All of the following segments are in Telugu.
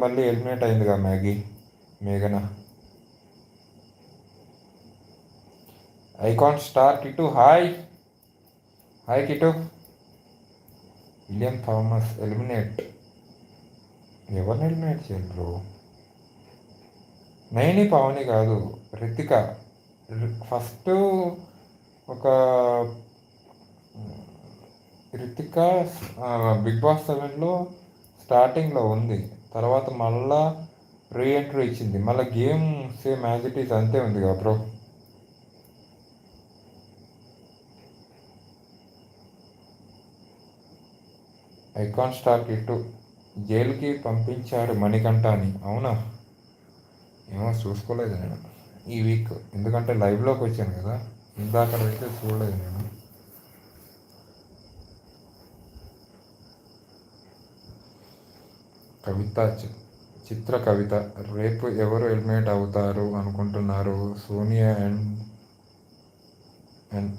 మళ్ళీ ఎలిమినేట్ అయిందిగా మేఘన. Icon star Kittu hi. Hi Kittu. William Thomas eliminate. ఎవరిని ఎలిమినేట్ చేయాలి బ్రో? నైని పావని కాదు, రితిక. ఫస్ట్ ఒక రితిక బిగ్ బాస్ 7లో స్టార్టింగ్లో ఉంది, తర్వాత మళ్ళా రీఎంట్రీ ఇచ్చింది, మళ్ళీ game same as it is అంతే ఉంది కదా బ్రో. ఐకాన్ స్టార్ కిట్టు జైలుకి పంపించారు మణికంఠ అని. అవునా? ఏమో చూసుకోలేదు నేను ఈ వీక్, ఎందుకంటే లైవ్లోకి వచ్చాను కదా, ఇందాకడైతే చూడలేదు నేను. కవిత, చిత్ర కవిత. రేపు ఎవరు ఎలిమినేట్ అవుతారు అనుకుంటున్నారు? సోనియా అండ్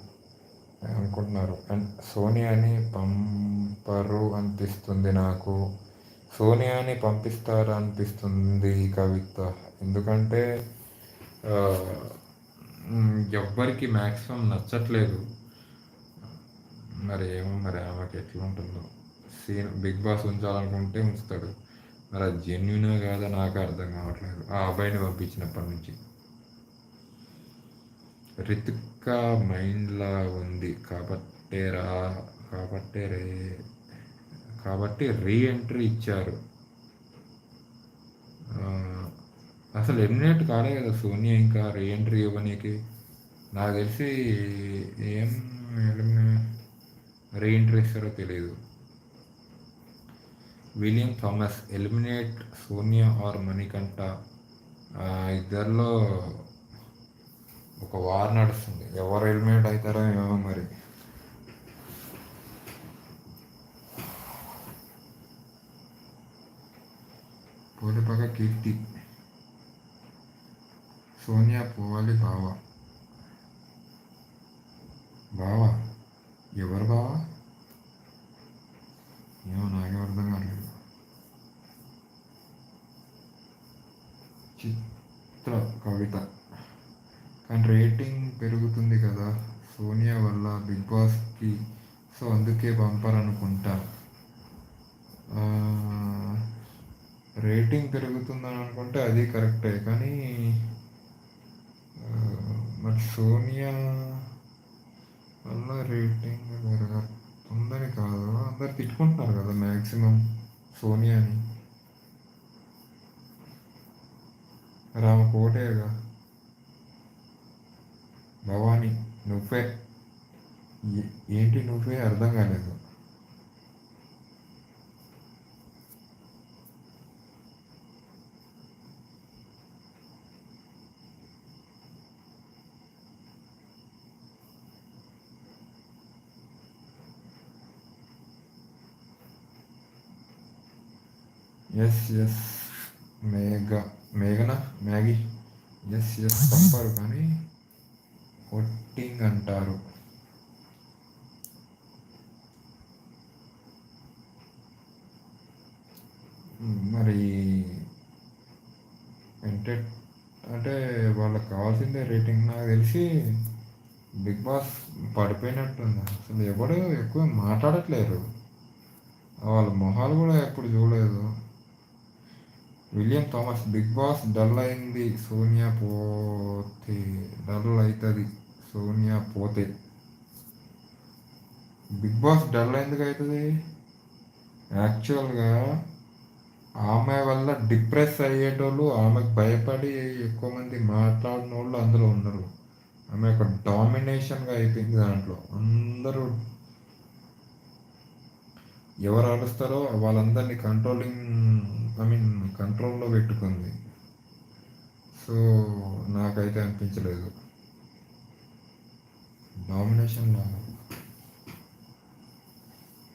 అనుకుంటున్నారు అండ్ సోనియాని పంపరు అనిపిస్తుంది నాకు. సోనియాని పంపిస్తారు అనిపిస్తుంది కవిత, ఎందుకంటే ఎవ్వరికి మ్యాక్సిమం నచ్చట్లేదు. మరి ఏమో, మరి ఆమెకి ఎట్లా ఉంటుందో. బిగ్ బాస్ ఉంచాలనుకుంటే ఉంచుతాడు, మరి అది జెన్యున్ కాదా నాకు అర్థం కావట్లేదు ఆ అబ్బాయిని పంపించినప్పటి నుంచి. రితిక మైండ్లా ఉంది కాబట్టి రీఎంట్రీ ఇచ్చారు. అసలు ఎలిమినేట్ కాలే కదా సోనియా, ఇంకా రీఎంట్రీ ఇవ్వనీకి నాకు తెలిసి ఏం రీఎంట్రీ ఇస్తారో తెలియదు. William Thomas eliminate Sonia or Manikanta. ఇద్దరిలో ఒక వార్ నడుస్తుంది, ఎవరు ఎలిమినేట్ అవుతారో ఏమో మరి. పోలిపగ కీర్తి. సోనియా పోవాలి బావా. బావా ఎవరు బావా? ఏమో నాకే అర్థం కాలేదు. చిత్ర కవిత. కానీ రేటింగ్ పెరుగుతుంది కదా సోనియా వల్ల బిగ్ బాస్కి, సో అందుకే పంపరనుకుంటా. రేటింగ్ పెరుగుతుందని అనుకుంటే అది కరెక్టే, కానీ మరి సోనియా వల్ల రేటింగ్ పెరుగుతుందని కాదు, అందరు తిట్టుకుంటున్నారు కదా మ్యాక్సిమం సోనియాని. రామ కోటేగా. భవానీ నువ్వే. ఏంటి నువ్వే? అర్థం కాలేదు. ఎస్ మేఘన మ్యాగీ. ఎస్ పంపారు, కానీ ఓటింగ్ అంటారు. మరి అంటే వాళ్ళకి కావాల్సిందే రేటింగ్. నాకు తెలిసి బిగ్ బాస్ పడిపోయినట్టుంది, అసలు ఎవరు ఎక్కువ మాట్లాడట్లేరు, వాళ్ళ మొహాలు కూడా ఎప్పుడు చూడలేదు. William Thomas Bigg Boss dull అయింది సోనియా పోతే. డల్ అవుతుంది సోనియా పోతే. బిగ్ బాస్ డల్ ఎందుకు అవుతుంది? యాక్చువల్గా ఆమె వల్ల డిప్రెస్ అయ్యేటోళ్ళు, ఆమెకు భయపడి ఎక్కువ మంది మాట్లాడిన వాళ్ళు అందులో ఉన్నారు. ఆమె ఒక డామినేషన్గా అయిపోయింది దాంట్లో. అందరూ ఎవరు అరుస్తారో వాళ్ళందరినీ కంట్రోల్లో పెట్టుకుంది. సో నాకైతే అనిపించలేదు డామినేషన్లో.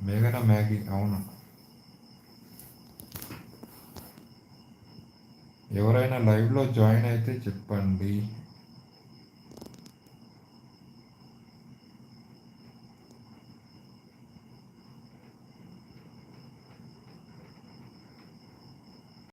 మేఘన మ్యాగీ. అవును, ఎవరైనా లైవ్లో జాయిన్ అయితే చెప్పండి.